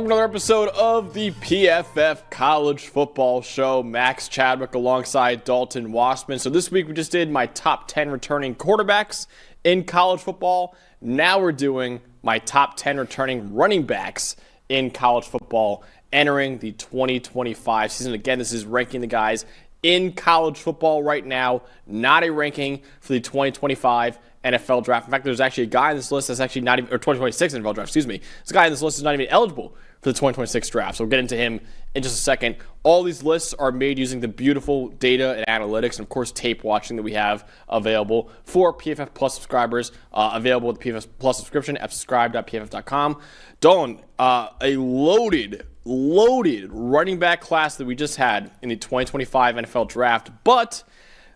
Welcome to another episode of the PFF College Football Show. Max Chadwick alongside Dalton Wasserman. So this week we just did my top 10 returning quarterbacks in college football. Now we're doing my top 10 returning running backs in college football entering the 2025 season. Again, this is ranking the guys in college football right now, not a ranking for the 2025 NFL draft. In fact, there's actually a guy in this list that's actually not even, or 2026 NFL draft, excuse me. This guy in this list is not even eligible for the 2026 draft. So we'll get into him in just a second. All these lists are made using the beautiful data and analytics and, of course, tape watching that we have available for PFF Plus subscribers, available with the PFF Plus subscription at subscribe.pff.com. Dalton, a loaded running back class that we just had in the 2025 NFL draft, but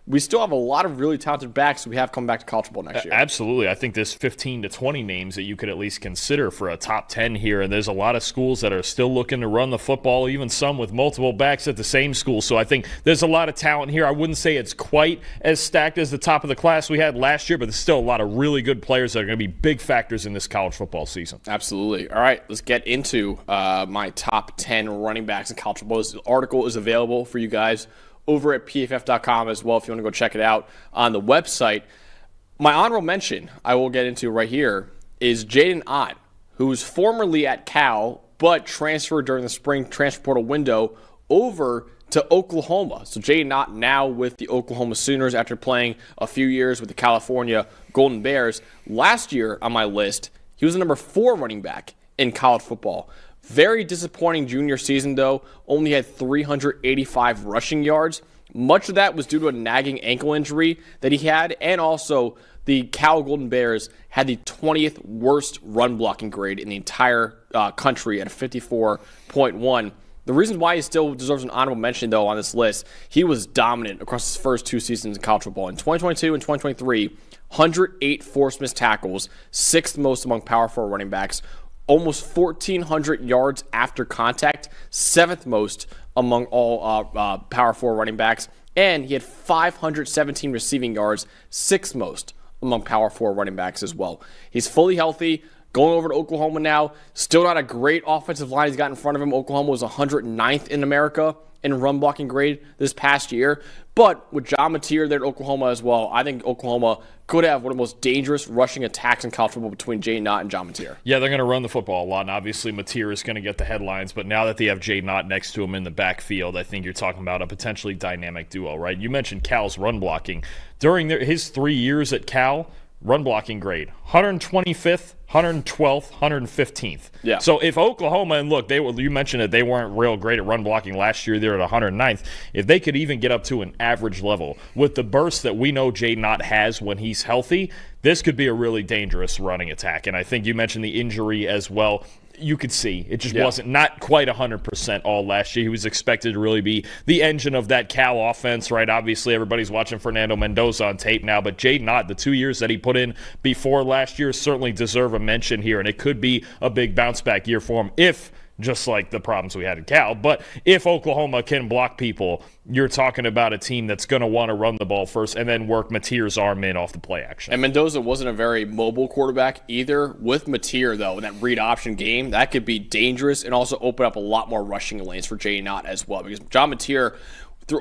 we still have a lot of really talented backs that we have coming back to college football next year. Absolutely. I think there's 15 to 20 names that you could at least consider for a top 10 here, and there's a lot of schools that are still looking to run the football, even some with multiple backs at the same school. So I think there's a lot of talent here. I wouldn't say it's quite as stacked as the top of the class we had last year, but there's still a lot of really good players that are going to be big factors in this college football season. Absolutely. All right, let's get into my top 10 running backs in college football. This article is available for you guys over at pff.com as well if you want to go check it out on the website. My honorable mention I will get into right here is Jaden Ott, who was formerly at Cal but transferred during the spring transfer portal window over to Oklahoma. So Jaden Ott now with the Oklahoma Sooners after playing a few years with the California Golden Bears. Last year on my list, he was the number 4 running back in college football. Very disappointing junior season, though. Only had 385 rushing yards. Much of that was due to a nagging ankle injury that he had, and also the Cal Golden Bears had the 20th worst run blocking grade in the entire country at a 54.1. The reason why he still deserves an honorable mention, though, on this list, he was dominant across his first 2 seasons in college football. In 2022 and 2023, 108 forced missed tackles, 6th most among Power 4 running backs, almost 1,400 yards after contact, 7th most among all Power 4 running backs, and he had 517 receiving yards, 6th most among Power 4 running backs as well. He's fully healthy, going over to Oklahoma now. Still not a great offensive line he's got in front of him. Oklahoma was 109th in America in run blocking grade this past year. But with John Mateer there at Oklahoma as well, I think Oklahoma could have one of the most dangerous rushing attacks in college football between Jaden Ott and John Mateer. Yeah, they're going to run the football a lot, and obviously Mateer is going to get the headlines, but now that they have Jaden Ott next to him in the backfield, I think you're talking about a potentially dynamic duo, right? You mentioned Cal's run blocking. During his 3 years at Cal, run blocking grade, 125th, 112th, 115th. Yeah. So if Oklahoma, and look, you mentioned that they weren't real great at run blocking last year, they're at 109th. If they could even get up to an average level with the burst that we know Jaden Ott has when he's healthy, this could be a really dangerous running attack. And I think you mentioned the injury as well. You could see it just wasn't not quite 100% all last year. He was expected to really be the engine of that Cal offense, right? Obviously, everybody's watching Fernando Mendoza on tape now, but Jaden Ott, the 2 years that he put in before last year certainly deserve a mention here, and it could be a big bounce-back year for him if, just like the problems we had in Cal, but if Oklahoma can block people, you're talking about a team that's going to want to run the ball first and then work Mateer's arm in off the play action. And Mendoza wasn't a very mobile quarterback either. With Mateer, though, in that read option game, that could be dangerous and also open up a lot more rushing lanes for Jaden Ott as well. Because John Mateer,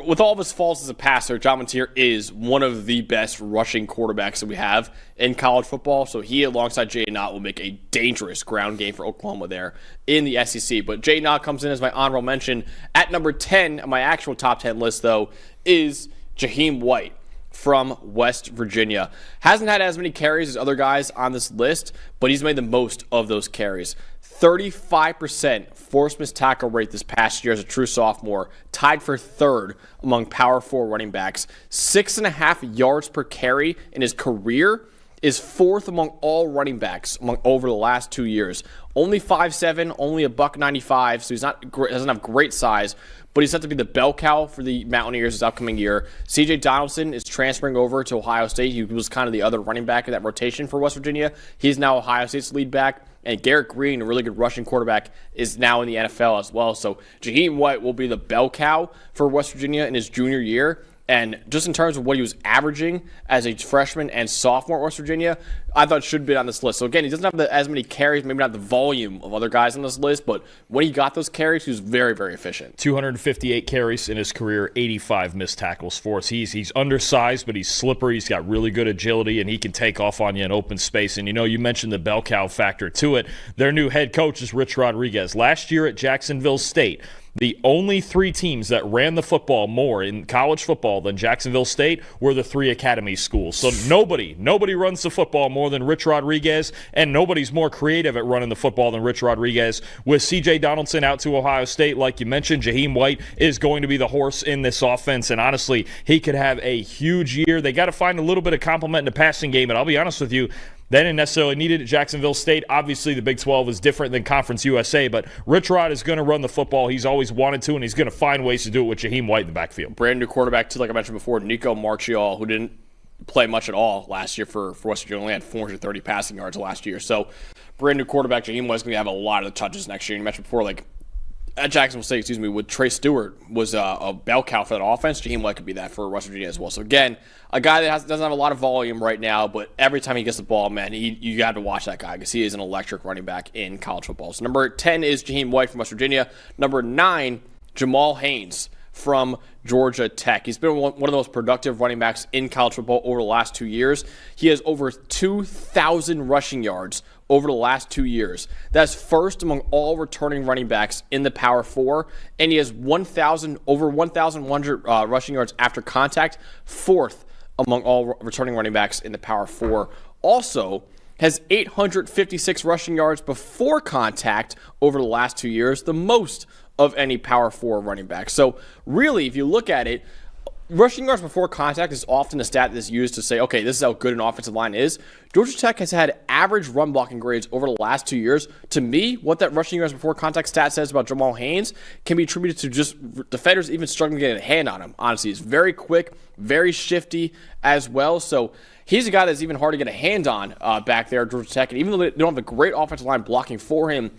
with all of his faults as a passer, John Mateer is one of the best rushing quarterbacks that we have in college football. So he, alongside Jaden Ott, will make a dangerous ground game for Oklahoma there in the SEC. But Jaden Ott comes in as my honorable mention. At number 10 on my actual top 10 list, though, is Jaheim White from West Virginia. Hasn't had as many carries as other guys on this list, but he's made the most of those carries. 35% forced missed tackle rate this past year as a true sophomore, tied for 3rd among Power 4 running backs. 6.5 yards per carry in his career is 4th among all running backs over the last 2 years. Only 5'7", only a $195, so doesn't have great size, but he's set to be the bell cow for the Mountaineers this upcoming year. C.J. Donaldson is transferring over to Ohio State. He was kind of the other running back in that rotation for West Virginia. He's now Ohio State's lead back. And Garrett Green, a really good rushing quarterback, is now in the NFL as well. So Jaheim White will be the bell cow for West Virginia in his junior year. And just in terms of what he was averaging as a freshman and sophomore at West Virginia, I thought should be on this list. So again, he doesn't have as many carries, maybe not the volume of other guys on this list, but when he got those carries, he was very, very efficient. 258 carries in his career, 85 missed tackles for us. He's undersized, but he's slippery. He's got really good agility, and he can take off on you in open space. And you mentioned the bell cow factor to it. Their new head coach is Rich Rodriguez. Last year at Jacksonville State, the only 3 teams that ran the football more in college football than Jacksonville State were the 3 academy schools. So nobody runs the football more than Rich Rodriguez, and nobody's more creative at running the football than Rich Rodriguez. With C.J. Donaldson out to Ohio State, like you mentioned, Jaheim White is going to be the horse in this offense, and honestly, he could have a huge year. They got to find a little bit of complement in the passing game, and I'll be honest with you, they didn't necessarily need it at Jacksonville State. Obviously, the Big 12 is different than Conference USA, but Rich Rod is going to run the football. He's always wanted to, and he's going to find ways to do it with Jaheim White in the backfield. Brand new quarterback, too, like I mentioned before, Nico Marchiol, who didn't play much at all last year for West Virginia. Only had 430 passing yards last year. So, brand new quarterback, Jaheim White's going to have a lot of the touches next year. You mentioned before, like, at Jacksonville State, with Trey Stewart was a bell cow for that offense. Jaheim White could be that for West Virginia as well. So again, a guy that doesn't have a lot of volume right now, but every time he gets the ball, man, you got to watch that guy because he is an electric running back in college football. So number 10 is Jaheim White from West Virginia. Number 9, Jamal Haynes from Georgia Tech. He's been one of the most productive running backs in college football over the last 2 years. He has over 2,000 rushing yards over the last 2 years. That's first among all returning running backs in the Power 4, and he has over 1,100 rushing yards after contact, fourth among all returning running backs in the Power 4. Also has 856 rushing yards before contact over the last 2 years, the most of any Power 4 running back. So really, if you look at it, rushing yards before contact is often a stat that is used to say, okay, this is how good an offensive line is. Georgia Tech has had average run blocking grades over the last 2 years. To me, what that rushing yards before contact stat says about Jamal Haynes can be attributed to just defenders even struggling to get a hand on him. Honestly, he's very quick, very shifty as well. So he's a guy that's even hard to get a hand on back there at Georgia Tech. And even though they don't have a great offensive line blocking for him,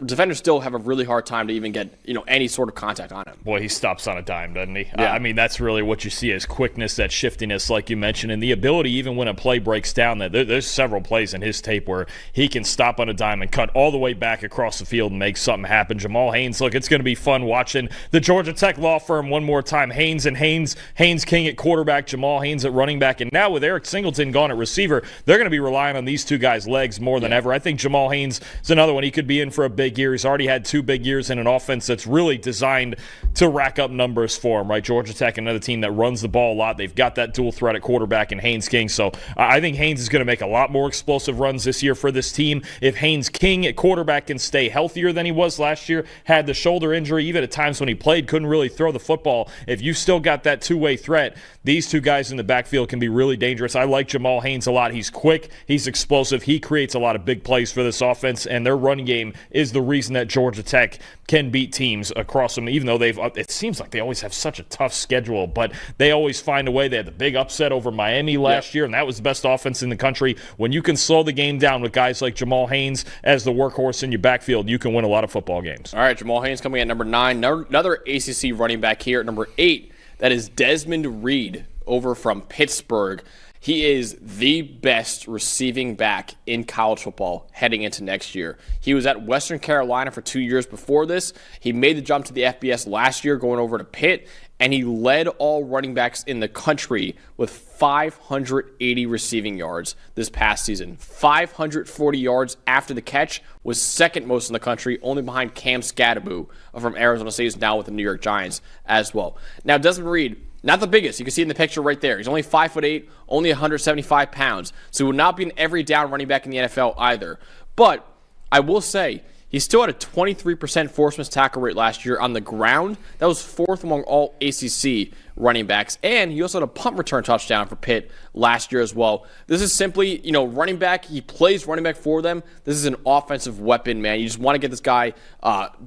defenders still have a really hard time to even get any sort of contact on him. Boy, he stops on a dime, doesn't he? Yeah. I mean, that's really what you see as quickness, that shiftiness, like you mentioned, and the ability, even when a play breaks down, that there's several plays in his tape where he can stop on a dime and cut all the way back across the field and make something happen. Jamal Haynes, look, it's going to be fun watching the Georgia Tech law firm one more time. Haynes King at quarterback, Jamal Haynes at running back, and now with Eric Singleton gone at receiver, they're going to be relying on these two guys' legs more than ever. I think Jamal Haynes is another one. He could be in for a big year. He's already had 2 big years in an offense that's really designed to rack up numbers for him, right? Georgia Tech, another team that runs the ball a lot. They've got that dual threat at quarterback and Haynes King. So I think Haynes is going to make a lot more explosive runs this year for this team. If Haynes King at quarterback can stay healthier than he was last year, had the shoulder injury, even at times when he played, couldn't really throw the football. If you still got that two-way threat, these two guys in the backfield can be really dangerous. I like Jamal Haynes a lot. He's quick. He's explosive. He creates a lot of big plays for this offense, and their running game is the reason that Georgia Tech can beat teams across them, even though it seems like they always have such a tough schedule, but they always find a way. They had the big upset over Miami last year, and that was the best offense in the country. When you can slow the game down with guys like Jamal Haynes as the workhorse in your backfield, you can win a lot of football games. All right, Jamal Haynes coming at number 9. Another ACC running back here at number 8. That is Desmond Reed over from Pittsburgh. He is the best receiving back in college football heading into next year. He was at Western Carolina for 2 years before this. He made the jump to the FBS last year going over to Pitt, and he led all running backs in the country with 580 receiving yards this past season. 540 yards after the catch, was second most in the country, only behind Cam Scadaboo from Arizona State, who's now with the New York Giants as well. Now, Desmond Reed, not the biggest. You can see in the picture right there. He's only 5'8", only 175 pounds. So he will not be an every down running back in the NFL either. But I will say, he still had a 23% forced missed tackle rate last year on the ground. That was 4th among all ACC running backs. And he also had a punt return touchdown for Pitt last year as well. This is simply, running back. He plays running back for them. This is an offensive weapon, man. You just want to get this guy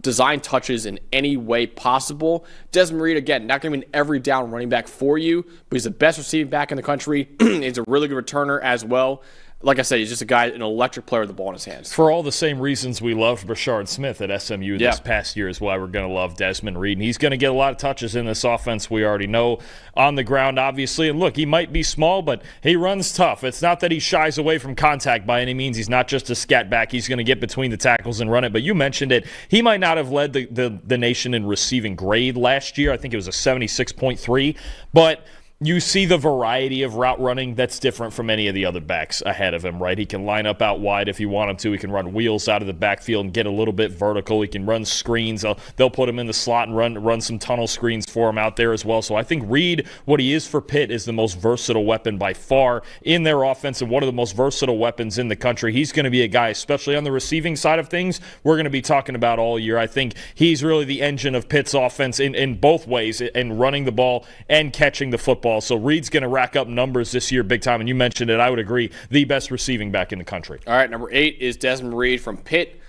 design touches in any way possible. Desmond Reed, again, not going to be an every down running back for you, but he's the best receiving back in the country. He's a really good returner as well. like I said, he's just a guy, an electric player with the ball in his hands. For all the same reasons we loved Brashard Smith at SMU this past year is why we're going to love Desmond Reed. And he's going to get a lot of touches in this offense, we already know, on the ground, obviously. And look, he might be small, but he runs tough. It's not that he shies away from contact by any means. He's not just a scat back. He's going to get between the tackles and run it. But you mentioned it. He might not have led the nation in receiving grade last year. I think it was a 76.3. But you see the variety of route running that's different from any of the other backs ahead of him, right? He can line up out wide if you want him to. He can run wheels out of the backfield and get a little bit vertical. He can run screens. They'll put him in the slot and run some tunnel screens for him out there as well. So I think Reed, what he is for Pitt, is the most versatile weapon by far in their offense and one of the most versatile weapons in the country. He's going to be a guy, especially on the receiving side of things, we're going to be talking about all year. I think he's really the engine of Pitt's offense in both ways, in running the ball and catching the football. So Reed's going to rack up numbers this year big time, and you mentioned it. I would agree, the best receiving back in the country. All right, number 8 is Desmond Reed from Pitt.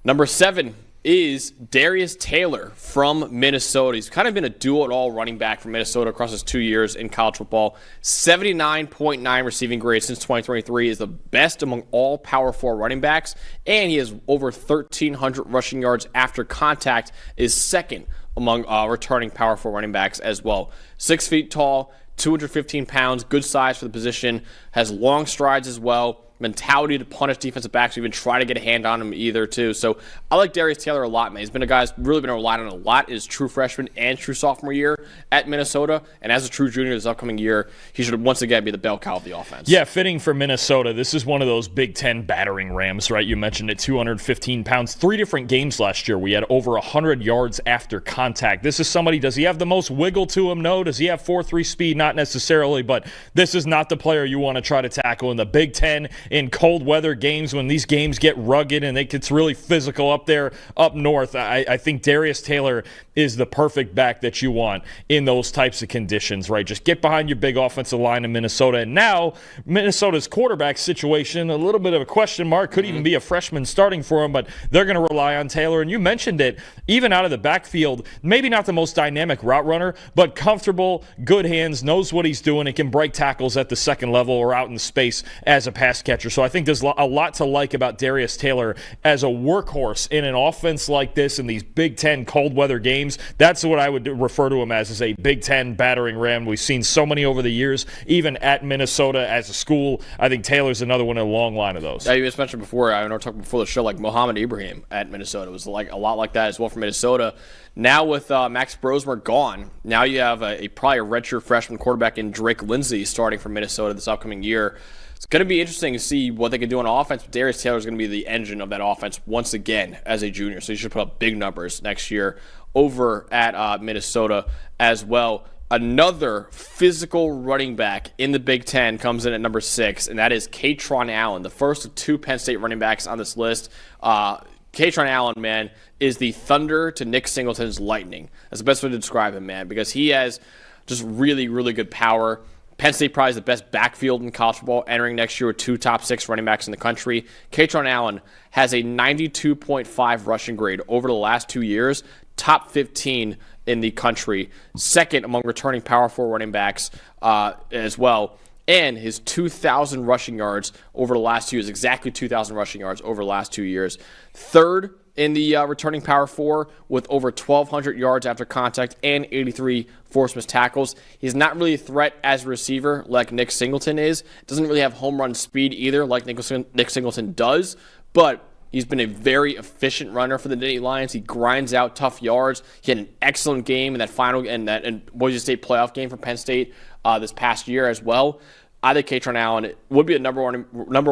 Number 7 is Darius Taylor from Minnesota. He's kind of been a do-it-all running back for Minnesota across his 2 years in college football. 79.9 receiving grade since 2023 is the best among all Power 4 running backs, and he has over 1,300 rushing yards after contact, is second among returning Power 4 running backs as well. 6 feet tall, 215 pounds, good size for the position, has long strides as well, mentality to punish defensive backs, even try to get a hand on him either too. So I like Darius Taylor a lot, man. He's been a guy who's really been relied on a lot his true freshman and true sophomore year at Minnesota, and as a true junior this upcoming year, he should once again be the bell cow of the offense. Yeah, fitting for Minnesota. This is one of those Big Ten battering rams, right? You mentioned it, 215 pounds. 3 different games last year we had over 100 yards after contact. This is somebody, does he have the most wiggle to him? No. Does he have 4.3 speed? Not necessarily, but this is not the player you want to try to tackle in the Big Ten in cold weather games when these games get rugged and it gets really physical up there up north. I think Darius Taylor is the perfect back that you want in those types of conditions, right? Just get behind your big offensive line in Minnesota. And now Minnesota's quarterback situation, a little bit of a question mark, could even be a freshman starting for him, but they're going to rely on Taylor. And you mentioned it, even out of the backfield, maybe not the most dynamic route runner, but comfortable, good hands, knows what he's doing. It can break tackles at the second level or out in space as a pass catcher. So I think there's a lot to like about Darius Taylor as a workhorse in an offense like this in these Big Ten cold weather games. That's what I would refer to him as a Big Ten battering ram. We've seen so many over the years, even at Minnesota as a school. I think Taylor's another one in a long line of those. Yeah, you just mentioned before, I know we talked before the show, like Mohamed Ibrahim at Minnesota was like a lot like that as well for Minnesota. Now with Max Brosmer gone, now you have probably a redshirt freshman quarterback in Drake Lindsey starting for Minnesota this upcoming year. It's going to be interesting to see what they can do on offense, but Darius Taylor is going to be the engine of that offense once again as a junior. So he should put up big numbers next year over at Minnesota as well. Another physical running back in the Big Ten comes in at number 6, and that is Kron Allen, the first of 2 Penn State running backs on this list. Kron Allen, man, is the thunder to Nick Singleton's lightning. That's the best way to describe him, man, because he has just really, really good power. Penn State probably is the best backfield in college football, entering next year with 2 top 6 running backs in the country. Kron Allen has a 92.5 rushing grade over the last 2 years, top 15 in the country, second among returning Power 4 running backs as well. And his 2,000 rushing yards over the last 2 years, exactly 2,000 rushing yards over the last 2 years. Third in the returning Power 4 with over 1,200 yards after contact and 83 forced missed tackles. He's not really a threat as a receiver like Nick Singleton is. Doesn't really have home run speed either like Nick Singleton does, but he's been a very efficient runner for the Nittany Lions. He grinds out tough yards. He had an excellent game in that final and Boise State playoff game for Penn State this past year as well. I think Kron Allen would be a number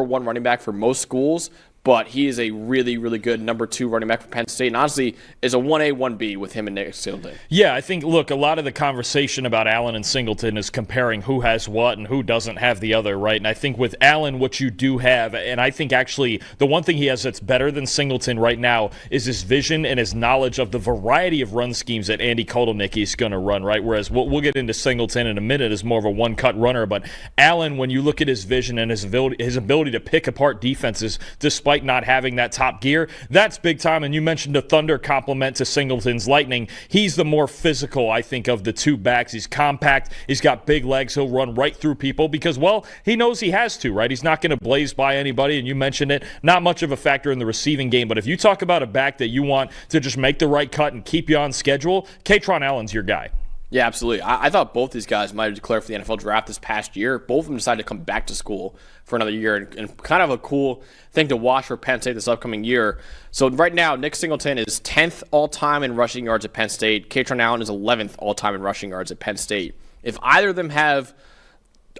one running back for most schools, but he is a really, really good number 2 running back for Penn State, and honestly is a 1A, 1B with him and Nick Singleton. Yeah, I think, look, a lot of the conversation about Allen and Singleton is comparing who has what and who doesn't have the other, right? And I think with Allen, what you do have, and I think actually the one thing he has that's better than Singleton right now is his vision and his knowledge of the variety of run schemes that Andy Kotelnicki is going to run, right? Whereas we'll get into Singleton in a minute as more of a one-cut runner, but Allen, when you look at his vision and his ability to pick apart defenses despite despite not having that top gear. That's big time. And you mentioned the Thunder complement to Singleton's Lightning. He's the more physical, I think, of the two backs. He's compact. He's got big legs. He'll run right through people because, well, he knows he has to, right? He's not going to blaze by anybody. And you mentioned it, not much of a factor in the receiving game. But if you talk about a back that you want to just make the right cut and keep you on schedule, Kron Allen's your guy. Yeah, absolutely. I thought both these guys might have declared for the NFL draft this past year. Both of them decided to come back to school for another year, and kind of a cool thing to watch for Penn State this upcoming year. So right now, Nick Singleton is 10th all-time in rushing yards at Penn State. Kron Allen is 11th all-time in rushing yards at Penn State. If either of them have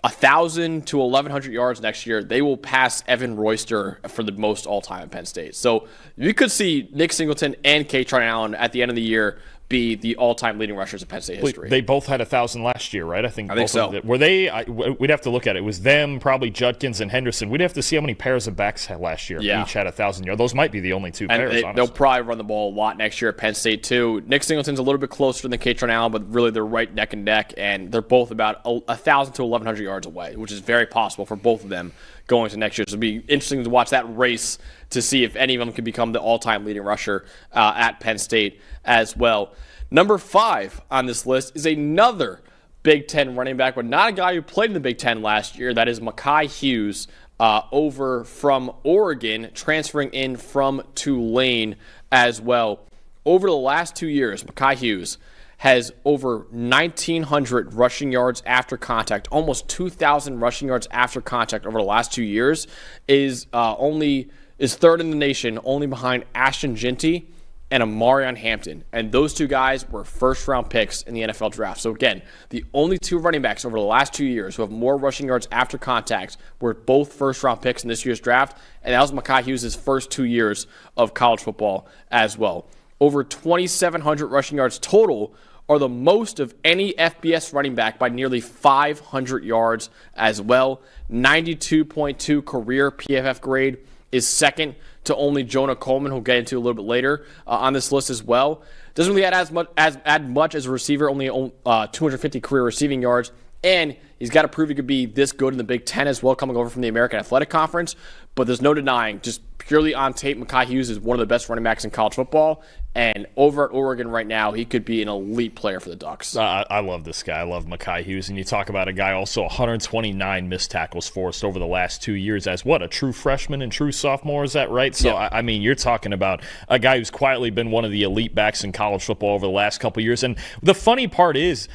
1,000 to 1,100 yards next year, they will pass Evan Royster for the most all-time at Penn State. So you could see Nick Singleton and Kron Allen at the end of the year be the all-time leading rushers in Penn State history. They both had 1,000 last year, right? I think so. Were they? We'd have to look at it. It was them, probably Judkins and Henderson. We'd have to see how many pairs of backs had last year. Yeah. Each had 1,000 yards. Those might be the only two pairs, honestly. They'll probably run the ball a lot next year at Penn State, too. Nick Singleton's a little bit closer than Kron Allen, but really they're right neck and neck, and they're both about 1,000 to 1,100 yards away, which is very possible for both of them going to next year. So it'll be interesting to watch that race to see if any of them can become the all-time leading rusher at Penn State as well. Number 5 on this list is another Big Ten running back, but not a guy who played in the Big Ten last year. That is Mai Hughes over from Oregon, transferring in from Tulane as well. Over the last 2 years, Mai Hughes has over 1,900 rushing yards after contact, almost 2,000 rushing yards after contact over the last 2 years, is third in the nation, only behind Ashton Ginty and Amarion Hampton. And those two guys were first-round picks in the NFL draft. So, again, the only two running backs over the last 2 years who have more rushing yards after contact were both first-round picks in this year's draft. And that was Mai Hughes' first 2 years of college football as well. Over 2,700 rushing yards total are the most of any FBS running back by nearly 500 yards as well. 92.2 career PFF grade is second to only Jonah Coleman, who we'll get into a little bit later on this list as well. Doesn't really add much as a receiver, only 250 career receiving yards. And he's got to prove he could be this good in the Big Ten as well, coming over from the American Athletic Conference. But there's no denying, just purely on tape, Mai Hughes is one of the best running backs in college football. And over at Oregon right now, he could be an elite player for the Ducks. I love this guy. I love Mai Hughes. And you talk about a guy also 129 missed tackles forced over the last 2 years as what, a true freshman and true sophomore, is that right? So, yeah. I mean, you're talking about a guy who's quietly been one of the elite backs in college football over the last couple of years. And the funny part is,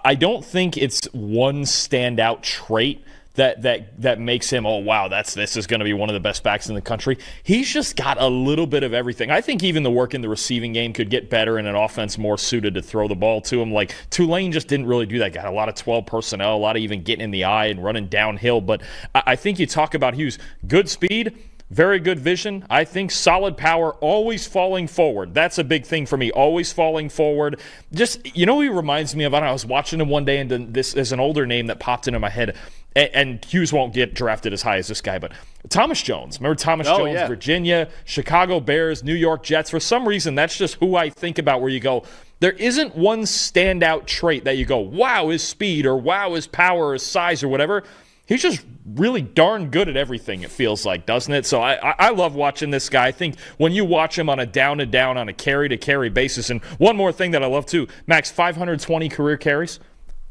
I don't think it's one standout trait that makes him, oh, wow, this is going to be one of the best backs in the country. He's just got a little bit of everything. I think even the work in the receiving game could get better in an offense more suited to throw the ball to him. Like, Tulane just didn't really do that. Got a lot of 12 personnel, a lot of even getting in the eye and running downhill. But I think you talk about Hughes, good speed, very good vision. I think solid power, always falling forward. That's a big thing for me, always falling forward. Just, he reminds me of, I was watching him one day, and this is an older name that popped into my head. And Hughes won't get drafted as high as this guy, but Thomas Jones. Remember Thomas Jones, yeah. Virginia, Chicago Bears, New York Jets. For some reason, that's just who I think about, where you go, there isn't one standout trait that you go, wow, his speed, or wow, his power, or his size, or whatever. He's just really darn good at everything, it feels like, doesn't it? So I love watching this guy. I think when you watch him on a down-to-down, on a carry-to-carry basis, and one more thing that I love too, Max, 520 career carries.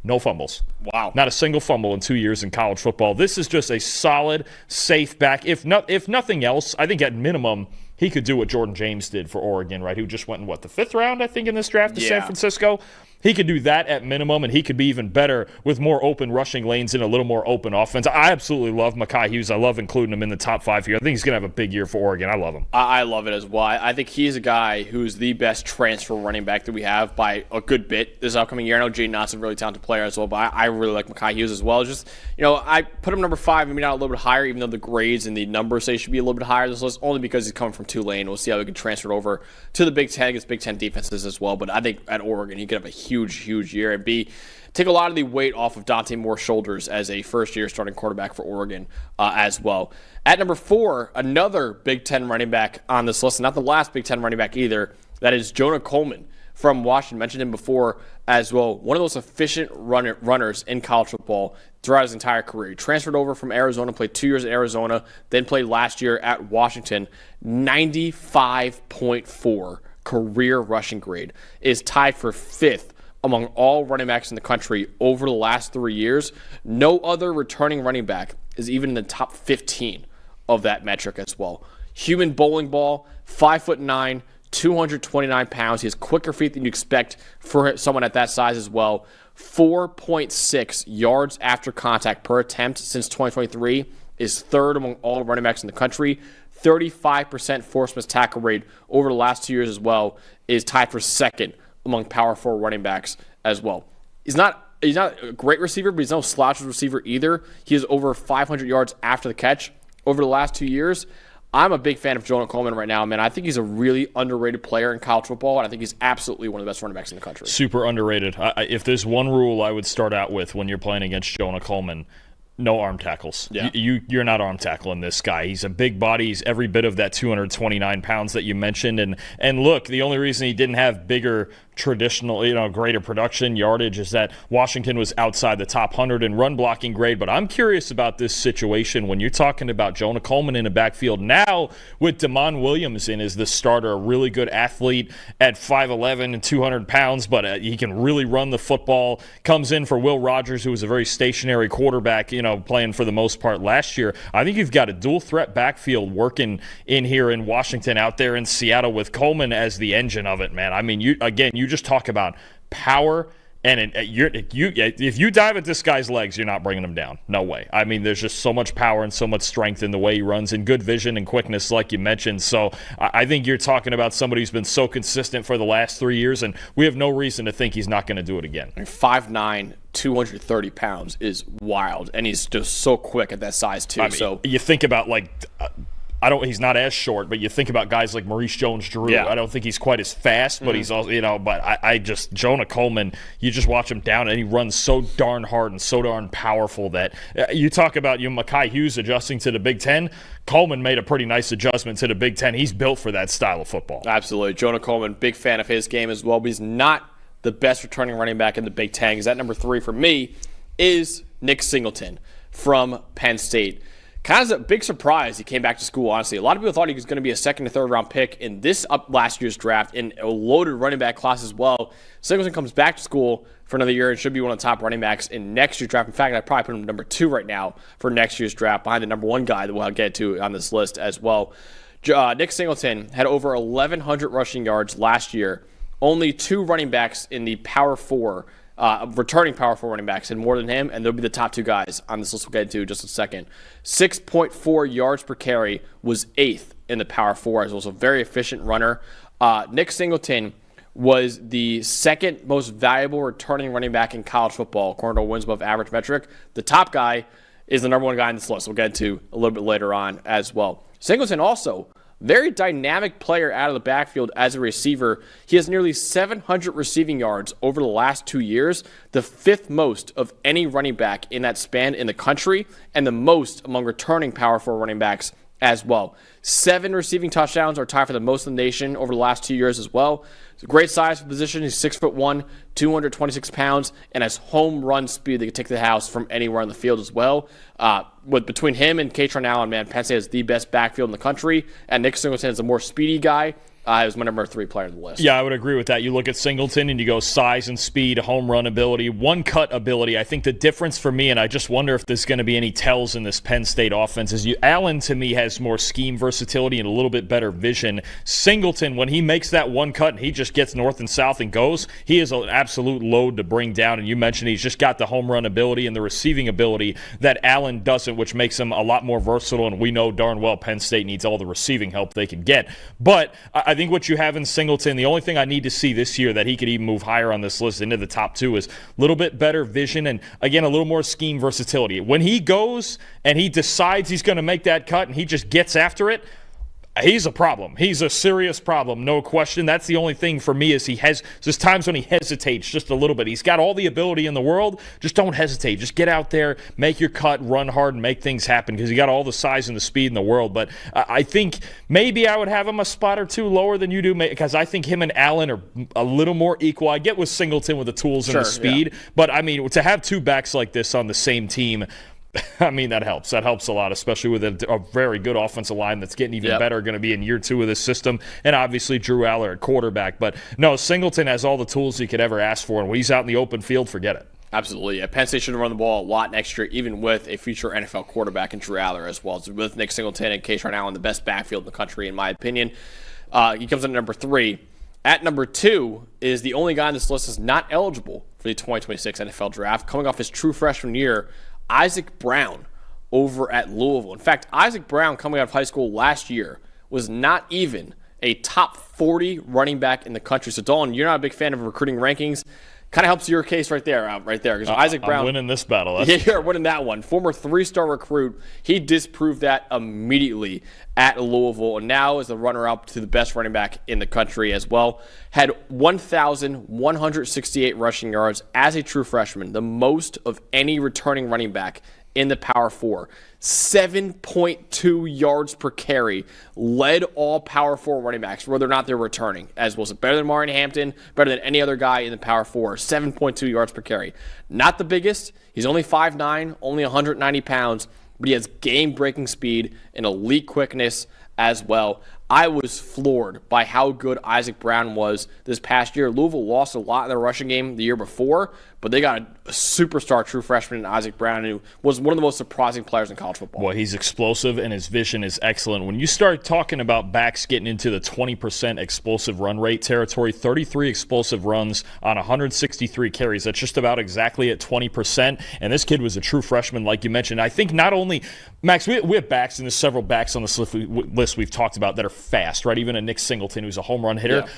No fumbles. Wow. Not a single fumble in 2 years in college football. This is just a solid, safe back. If nothing else, I think at minimum, he could do what Jordan James did for Oregon, right? Who just went in, the 5th round, I think, in this draft to San Francisco. He could do that at minimum, and he could be even better with more open rushing lanes and a little more open offense. I absolutely love Mai Hughes. I love including him in the top 5 here. I think he's going to have a big year for Oregon. I love him. I love it as well. I think he's a guy who's the best transfer running back that we have by a good bit this upcoming year. I know Jaden Knott's a really talented player as well, but I really like Mai Hughes as well. Just, I put him number 5, maybe not a little bit higher, even though the grades and the numbers say he should be a little bit higher this list, only because he's coming from Tulane. We'll see how he can transfer it over to the Big Ten against Big Ten defenses as well. But I think at Oregon, he could have a huge, huge year. And take a lot of the weight off of Dante Moore's shoulders as a first-year starting quarterback for Oregon as well. At number 4, another Big Ten running back on this list, not the last Big Ten running back either, that is Jonah Coleman from Washington. Mentioned him before as well. One of the most efficient runners in college football throughout his entire career. He transferred over from Arizona, played 2 years at Arizona, then played last year at Washington. 95.4 career rushing grade, is tied for 5th among all running backs in the country over the last 3 years. No other returning running back is even in the top 15 of that metric as well. Human bowling ball, 5'9", 229 pounds. He has quicker feet than you expect for someone at that size as well. 4.6 yards after contact per attempt since 2023 is 3rd among all running backs in the country. 35% force miss tackle rate over the last 2 years as well is tied for 2nd among Power 4 running backs as well. He's not a great receiver, but he's no slouch receiver either. He has over 500 yards after the catch over the last 2 years. I'm a big fan of Jonah Coleman right now, man. I think he's a really underrated player in college football, and I think he's absolutely one of the best running backs in the country. Super underrated. If there's one rule I would start out with when you're playing against Jonah Coleman, no arm tackles. Yeah. You're not arm tackling this guy. He's a big body. He's every bit of that 229 pounds that you mentioned. And look, the only reason he didn't have bigger traditional, greater production yardage is that Washington was outside the top 100 in run blocking grade. But I'm curious about this situation when you're talking about Jonah Coleman in the backfield now with Damon Williams in as the starter, a really good athlete at 5'11 and 200 pounds, but he can really run the football. Comes in for Will Rogers, who was a very stationary quarterback, playing for the most part last year. I think you've got a dual threat backfield working in here in Washington, out there in Seattle with Coleman as the engine of it, man. I mean, you just talk about power, and if you dive at this guy's legs, you're not bringing him down. No way. I mean, there's just so much power and so much strength in the way he runs, and good vision and quickness, like you mentioned. So I think you're talking about somebody who's been so consistent for the last 3 years, and we have no reason to think he's not going to do it again. 5'9", 230 pounds is wild, and he's just so quick at that size too. So you think about he's not as short, but you think about guys like Maurice Jones-Drew. Yeah. I don't think he's quite as fast, but he's also, but Jonah Coleman, you just watch him down, and he runs so darn hard and so darn powerful that you talk about Mai Hughes adjusting to the Big Ten. Coleman made a pretty nice adjustment to the Big Ten. He's built for that style of football. Absolutely. Jonah Coleman, big fan of his game as well, but he's not the best returning running back in the Big Ten. That number 3 for me is Nick Singleton from Penn State. Kind of a big surprise he came back to school, honestly. A lot of people thought he was going to be a 2nd or 3rd round pick in this last year's draft, in a loaded running back class as well. Singleton comes back to school for another year and should be one of the top running backs in next year's draft. In fact, I'd probably put him number 2 right now for next year's draft, behind the number 1 guy that we'll get to on this list as well. Nick Singleton had over 1,100 rushing yards last year. Only 2 running backs in the Power 4, returning Power 4 running backs, and more than him, and they'll be the top 2 guys on this list we'll get into in just a second. 6.4 yards per carry was 8th in the Power 4, as well as a very efficient runner. Nick Singleton was the 2nd most valuable returning running back in college football, according to a wins above average metric. The top guy is the number 1 guy on this list. We'll get into a little bit later on as well. Singleton also very dynamic player out of the backfield as a receiver. He has nearly 700 receiving yards over the last 2 years, the 5th most of any running back in that span in the country, and the most among returning Power 4 running backs as well. 7 receiving touchdowns are tied for the most in the nation over the last 2 years as well. It's a great size for position. He's 6'1", 226 pounds, and has home run speed that can take the house from anywhere on the field as well. Between him and Kron Allen, man, Penn State has the best backfield in the country, and Nick Singleton is a more speedy guy. He was my number 3 player on the list. Yeah, I would agree with that. You look at Singleton and you go size and speed, home run ability, one-cut ability. I think the difference for me, and I just wonder if there's going to be any tells in this Penn State offense, is Allen, to me, has more scheme versatility and a little bit better vision. Singleton, when he makes that one cut and he just gets north and south and goes, he is an absolute load to bring down. And you mentioned he's just got the home run ability and the receiving ability that Allen doesn't, which makes him a lot more versatile. And we know darn well Penn State needs all the receiving help they can get. But I think what you have in Singleton, the only thing I need to see this year that he could even move higher on this list into the top 2 is a little bit better vision and, again, a little more scheme versatility. When he goes and he decides he's going to make that cut and he just gets after it, He's a problem. He's a serious problem, no question. That's the only thing for me is there's times when he hesitates just a little bit. He's got all the ability in the world. Just don't hesitate. Just get out there, make your cut, run hard, and make things happen because he got all the size and the speed in the world. But I think maybe I would have him a spot or two lower than you do because I think him and Allen are a little more equal. I get with Singleton with the tools and the speed, but I mean, to have two backs like this on the same team, I mean, that helps. That helps a lot, especially with a very good offensive line that's getting even better, going to be in year 2 of this system, and obviously Drew Aller at quarterback. But no, Singleton has all the tools he could ever ask for, and when he's out in the open field, forget it. Absolutely. Yeah, Penn State should run the ball a lot next year, even with a future NFL quarterback in Drew Aller as well. So with Nick Singleton and Kron Allen, the best backfield in the country, in my opinion. He comes in at number 3. At number 2 is the only guy on this list that's not eligible for the 2026 NFL Draft, coming off his true freshman year, Isaac Brown over at Louisville. In fact, Isaac Brown, coming out of high school last year, was not even a top 40 running back in the country. So, Dalton, you're not a big fan of recruiting rankings. Kind of helps your case right there. Because Isaac Brown, I'm winning this battle. Yeah, you're winning that one. Former 3-star recruit. He disproved that immediately at Louisville, and now is the runner-up to the best running back in the country as well. Had 1,168 rushing yards as a true freshman, the most of any returning running back in the Power 4. 7.2 yards per carry, led all Power 4 running backs, whether or not they're returning, as well. Better than Martin Hampton, better than any other guy in the Power 4. 7.2 yards per carry. Not the biggest. He's only 5'9", only 190 pounds, but he has game-breaking speed and elite quickness as well. I was floored by how good Isaac Brown was this past year. Louisville lost a lot in their rushing game the year before, but they got a superstar true freshman in Isaac Brown, who was one of the most surprising players in college football. Well, he's explosive, and his vision is excellent. When you start talking about backs getting into the 20% explosive run rate territory, 33 explosive runs on 163 carries, that's just about exactly at 20%. And this kid was a true freshman, like you mentioned. I think not only, Max, we have backs, and there's several backs on this list we've talked about that are fast, right? Even a Nick Singleton, who's a home run hitter. Yeah.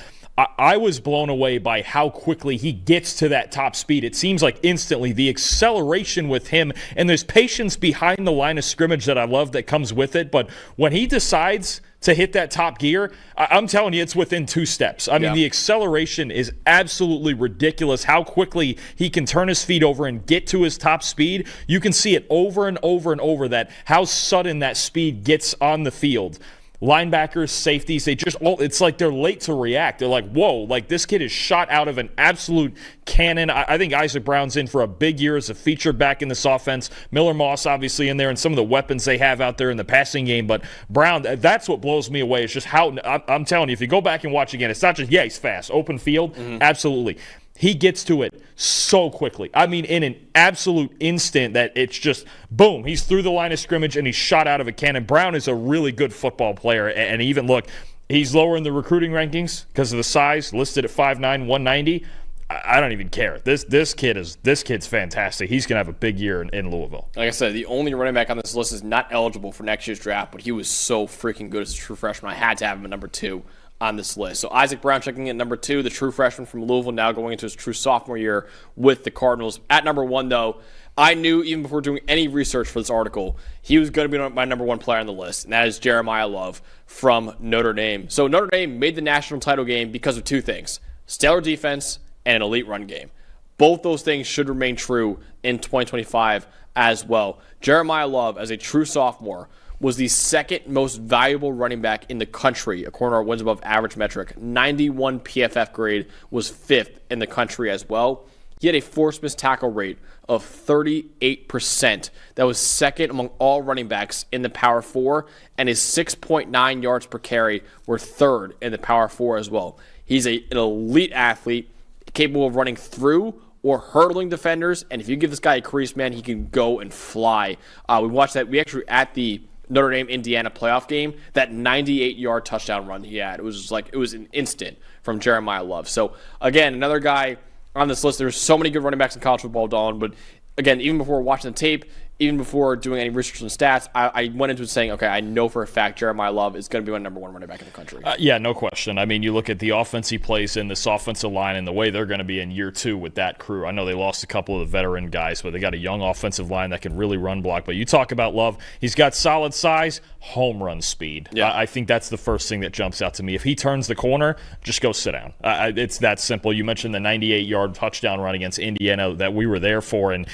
I was blown away by how quickly he gets to that top speed. It seems like instantly the acceleration with him, and there's patience behind the line of scrimmage that I love that comes with it. But when he decides to hit that top gear, I'm telling you, it's within 2 steps. I mean, the acceleration is absolutely ridiculous. How quickly he can turn his feet over and get to his top speed. You can see it over and over and over, that how sudden that speed gets on the field. Linebackers, safeties, it's like they're late to react. They're like, whoa, like this kid is shot out of an absolute cannon. I think Isaac Brown's in for a big year as a feature back in this offense. Miller Moss obviously in there, and some of the weapons they have out there in the passing game. But Brown, that's what blows me away. It's just how, I'm telling you, if you go back and watch again, it's not just, he's fast. Open field, absolutely. He gets to it so quickly. I mean, in an absolute instant that it's just, boom, he's through the line of scrimmage and he's shot out of a cannon. Brown is a really good football player. And even, look, he's lower in the recruiting rankings because of the size, listed at 5'9", 190. I don't even care. This kid's fantastic. He's going to have a big year in Louisville. Like I said, the only running back on this list is not eligible for next year's draft, but he was so freaking good as a true freshman. I had to have him at number 2 on this list. So Isaac Brown checking in at number 2, the true freshman from Louisville, now going into his true sophomore year with the Cardinals. At number 1, though, I knew even before doing any research for this article, he was going to be my number 1 player on the list, and that is Jeremiyah Love from Notre Dame. So Notre Dame made the national title game because of 2 things: stellar defense and an elite run game. Both those things should remain true in 2025 as well. Jeremiyah Love, as a true sophomore, was the second most valuable running back in the country, according to our wins above average metric. 91 PFF grade, was 5th in the country as well. He had a forced missed tackle rate of 38%. That was second among all running backs in the Power 4, and his 6.9 yards per carry were 3rd in the Power 4 as well. He's an elite athlete, capable of running through or hurdling defenders, and if you give this guy a crease, man, he can go and fly. We watched that. We actually, at the Notre Dame-Indiana playoff game, that 98-yard touchdown run he had, it was an instant from Jeremiyah Love. So, again, another guy on this list. There's so many good running backs in college football, Dalton, but again, even before watching the tape, even before doing any research on stats, I went into it saying, okay, I know for a fact Jeremiyah Love is going to be my number one running back in the country. Yeah, no question. I mean, you look at the offense he plays in, this offensive line, and the way they're going to be in year 2 with that crew. I know they lost a couple of the veteran guys, but they got a young offensive line that can really run block. But you talk about Love, he's got solid size, home run speed. Yeah. I think that's the first thing that jumps out to me. If he turns the corner, just go sit down. It's that simple. You mentioned the 98-yard touchdown run against Indiana that we were there for, and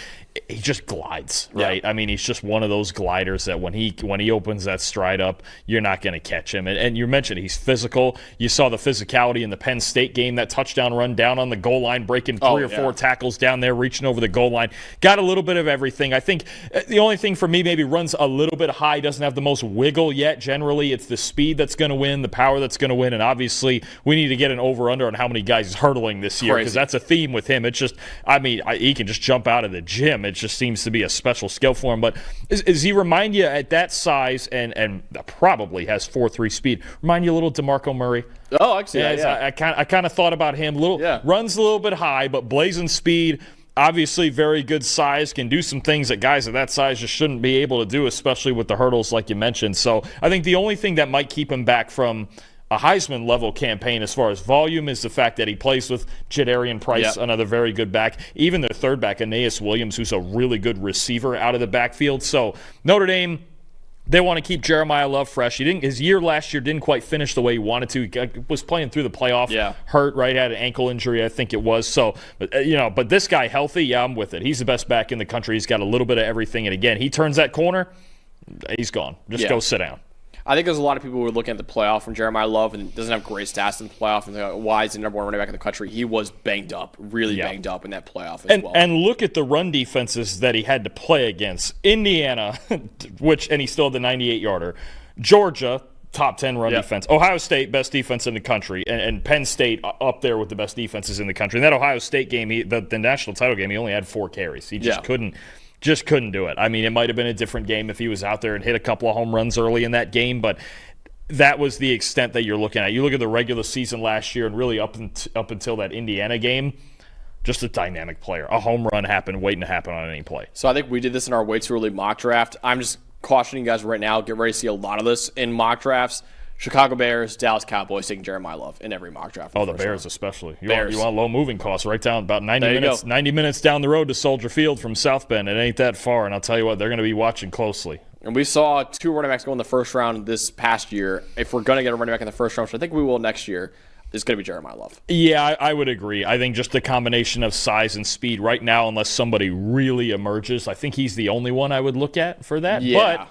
he just glides, right? Yeah. I mean, he's just one of those gliders that when he opens that stride up, you're not going to catch him. And you mentioned he's physical. You saw the physicality in the Penn State game, that touchdown run down on the goal line, breaking 3 or 4 tackles down there, reaching over the goal line. Got a little bit of everything. I think the only thing for me, maybe runs a little bit high, doesn't have the most wiggle yet. Generally, it's the speed that's going to win, the power that's going to win, and obviously we need to get an over-under on how many guys he's hurdling this year, because that's a theme with him. It's just, I mean, he can just jump out of the gym. It just seems to be a special skill for him. But does he remind you at that size and probably has 4.3 speed? Remind you a little DeMarco Murray? Oh, I see. Yeah. I kind of thought about him. Runs a little bit high, but blazing speed. Obviously, very good size, can do some things that guys of that size just shouldn't be able to do, especially with the hurdles like you mentioned. So I think the only thing that might keep him back from a Heisman-level campaign as far as volume is the fact that he plays with Jadarian Price, another very good back. Even their third back, Aeneas Williams, who's a really good receiver out of the backfield. So Notre Dame, they want to keep Jeremiyah Love fresh. His year last year didn't quite finish the way he wanted to. He was playing through the playoff, hurt, right? Had an ankle injury, I think it was. So, but this guy healthy, I'm with it. He's the best back in the country. He's got a little bit of everything. And again, he turns that corner, he's gone. Just go sit down. I think there's a lot of people who are looking at the playoff from Jeremiyah Love and doesn't have great stats in the playoff, and they're like, why is he the number one running back in the country? He was banged up, really banged up in that playoff as well. And look at the run defenses that he had to play against. Indiana, and he still had the 98-yarder. Georgia, top 10 run defense. Ohio State, best defense in the country. And Penn State up there with the best defenses in the country. In that Ohio State game, the national title game, he only had 4 carries. He just couldn't do it. I mean, it might have been a different game if he was out there and hit a couple of home runs early in that game, but that was the extent that you're looking at. You look at the regular season last year and really up until that Indiana game, just a dynamic player. A home run happened, waiting to happen on any play. So I think we did this in our way too early mock draft. I'm just cautioning you guys right now, get ready to see a lot of this in mock drafts. Chicago Bears, Dallas Cowboys taking Jeremiyah Love in every mock draft. Oh, the Bears especially. You want low moving costs right down about 90 minutes down the road to Soldier Field from South Bend. It ain't that far, and I'll tell you what, they're going to be watching closely. And we saw 2 running backs go in the first round this past year. If we're going to get a running back in the first round, which I think we will next year, it's going to be Jeremiyah Love. Yeah, I would agree. I think just the combination of size and speed right now, unless somebody really emerges, I think he's the only one I would look at for that. Yeah. But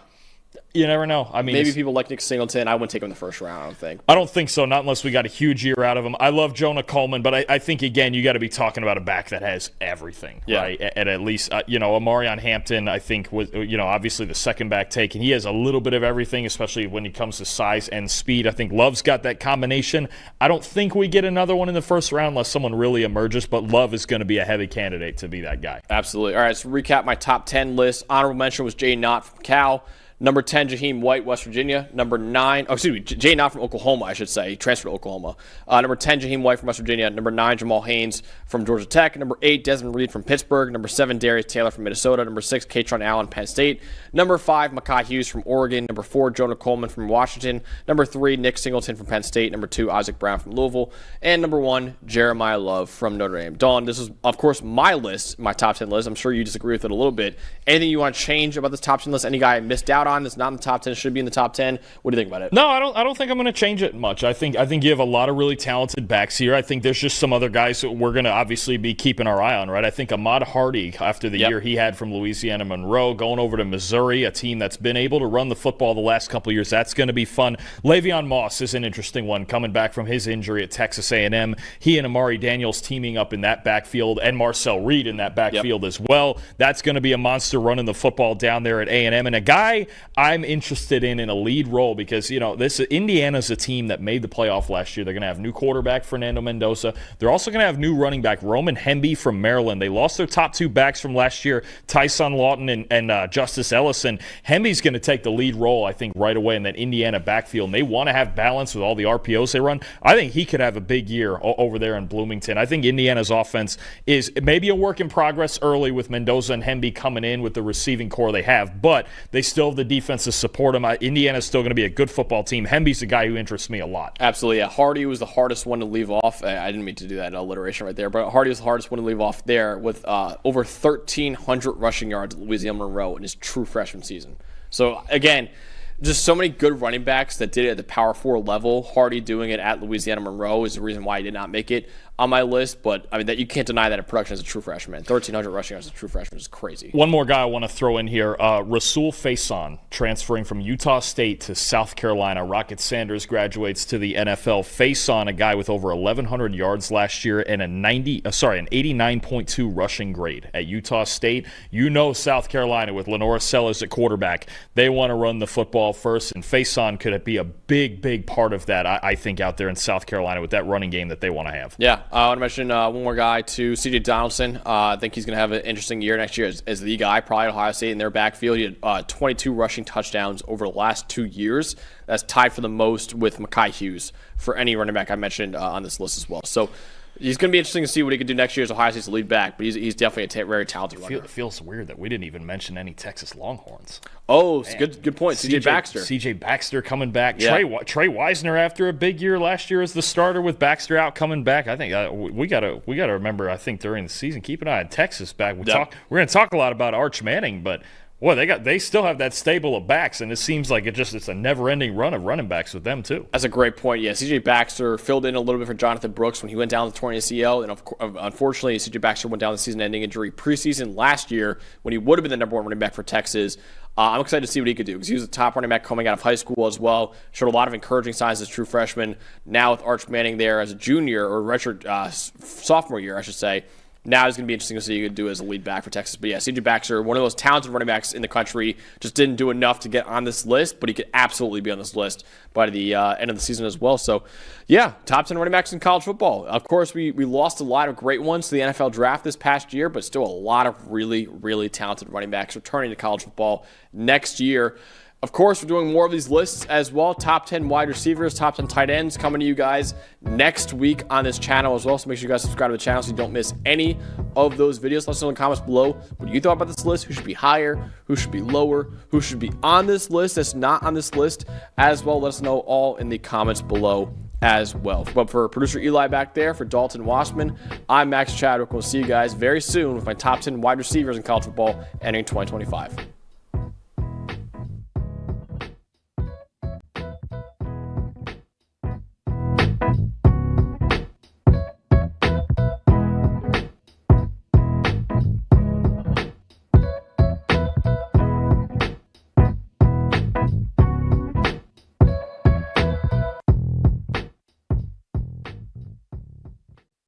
you never know. I mean, maybe people like Nick Singleton. I wouldn't take him in the first round, I don't think. I don't think so, not unless we got a huge year out of him. I love Jonah Coleman, but I think, again, you got to be talking about a back that has everything, right? At least, Amarion Hampton, I think, was, obviously the second back take, and he has a little bit of everything, especially when it comes to size and speed. I think Love's got that combination. I don't think we get another one in the first round unless someone really emerges, but Love is going to be a heavy candidate to be that guy. Absolutely. All right, so recap my top 10 list. Honorable mention was Jay Knott from Cal. Number 10, Jaheim White, West Virginia. Number 9, Jay Knott from Oklahoma, I should say. He transferred to Oklahoma. Number 10, Jaheim White from West Virginia. Number 9, Jamal Haynes from Georgia Tech. Number 8, Desmond Reed from Pittsburgh. Number 7, Darius Taylor from Minnesota. Number 6, Kron Allen, Penn State. Number 5, Mai Hughes from Oregon. Number 4, Jonah Coleman from Washington. Number 3, Nick Singleton from Penn State. Number 2, Isaac Brown from Louisville. And number 1, Jeremiyah Love from Notre Dame. Dawn, this is, of course, my list, my top 10 list. I'm sure you disagree with it a little bit. Anything you want to change about this top 10 list? Any guy I missed out on that's not in the top 10 should be in the top 10? What do you think about it? No, I don't think I'm going to change it much. I think you have a lot of really talented backs here. I think there's just some other guys that we're going to obviously be keeping our eye on, right? I think Ahmad Hardy, after the year he had from Louisiana Monroe, going over to Missouri, a team that's been able to run the football the last couple of years, that's going to be fun. Le'Veon Moss is an interesting one, coming back from his injury at Texas A&M. He and Amari Daniels teaming up in that backfield, and Marcel Reed in that backfield as well. That's going to be a monster running the football down there at A&M. And a guy I'm interested in a lead role because, this Indiana's a team that made the playoff last year. They're going to have new quarterback Fernando Mendoza. They're also going to have new running back Roman Hemby from Maryland. They lost their top 2 backs from last year, Tyson Lawton and Justice Ellison. Hemby's going to take the lead role, I think, right away in that Indiana backfield. And they want to have balance with all the RPOs they run. I think he could have a big year over there in Bloomington. I think Indiana's offense is maybe a work in progress early with Mendoza and Hemby coming in with the receiving core they have, but they still have the defense to support them. Indiana's still going to be a good football team. Hemby's the guy who interests me a lot. Absolutely. Yeah. Hardy was the hardest one to leave off. I didn't mean to do that alliteration right there, but Hardy was the hardest one to leave off there with over 1,300 rushing yards at Louisiana Monroe in his true freshman season. So, again, just so many good running backs that did it at the Power 4 level. Hardy doing it at Louisiana Monroe is the reason why he did not make it on my list. But, I mean, that you can't deny that in production as a true freshman. 1,300 rushing yards as a true freshman is crazy. One more guy I want to throw in here. Rasul Faison, transferring from Utah State to South Carolina. Rocket Sanders graduates to the NFL. Faison, a guy with over 1,100 yards last year and an 89.2 rushing grade at Utah State. South Carolina with Lenora Sellers at quarterback. They want to run the football first, and Faison could be a big part of that, I think, out there in South Carolina with that running game that they want to have. Yeah, I want to mention one more guy, too, C.J. Donaldson. I think he's going to have an interesting year next year as the guy, probably at Ohio State in their backfield. He had 22 rushing touchdowns over the last 2 years. That's tied for the most with Mai Hughes for any running back I mentioned on this list as well. So he's going to be interesting to see what he can do next year as Ohio State's lead back, but he's definitely a very talented runner. It feels weird that we didn't even mention any Texas Longhorns. Oh, good point. C.J. Baxter. C.J. Baxter coming back. Yeah. Trey Wisner after a big year last year as the starter with Baxter out coming back. I think we gotta remember. I think during the season, keep an eye on Texas back. We're going to talk a lot about Arch Manning, but boy, they still have that stable of backs, and it seems like it's a never-ending run of running backs with them too. That's a great point. Yeah, C.J. Baxter filled in a little bit for Jonathan Brooks when he went down with torn ACL, and unfortunately, C.J. Baxter went down with season-ending injury preseason last year when he would have been the number 1 running back for Texas. I'm excited to see what he could do because he was a top running back coming out of high school as well. Showed a lot of encouraging signs as a true freshman. Now with Arch Manning there as a junior or redshirt sophomore year, I should say. Now it's going to be interesting to see what you can do as a lead back for Texas. But yeah, C.J. Baxter, one of those talented running backs in the country, just didn't do enough to get on this list, but he could absolutely be on this list by the end of the season as well. So yeah, top 10 running backs in college football. Of course, we lost a lot of great ones to the NFL draft this past year, but still a lot of really talented running backs returning to college football next year. Of course, we're doing more of these lists as well. Top 10 wide receivers, top 10 tight ends coming to you guys next week on this channel as well. So make sure you guys subscribe to the channel so you don't miss any of those videos. Let us know in the comments below what you thought about this list. Who should be higher? Who should be lower? Who should be on this list that's not on this list as well? Let us know all in the comments below as well. But for producer Eli back there, for Dalton Washman, I'm Max Chadwick. We'll see you guys very soon with my top 10 wide receivers in college football entering 2025.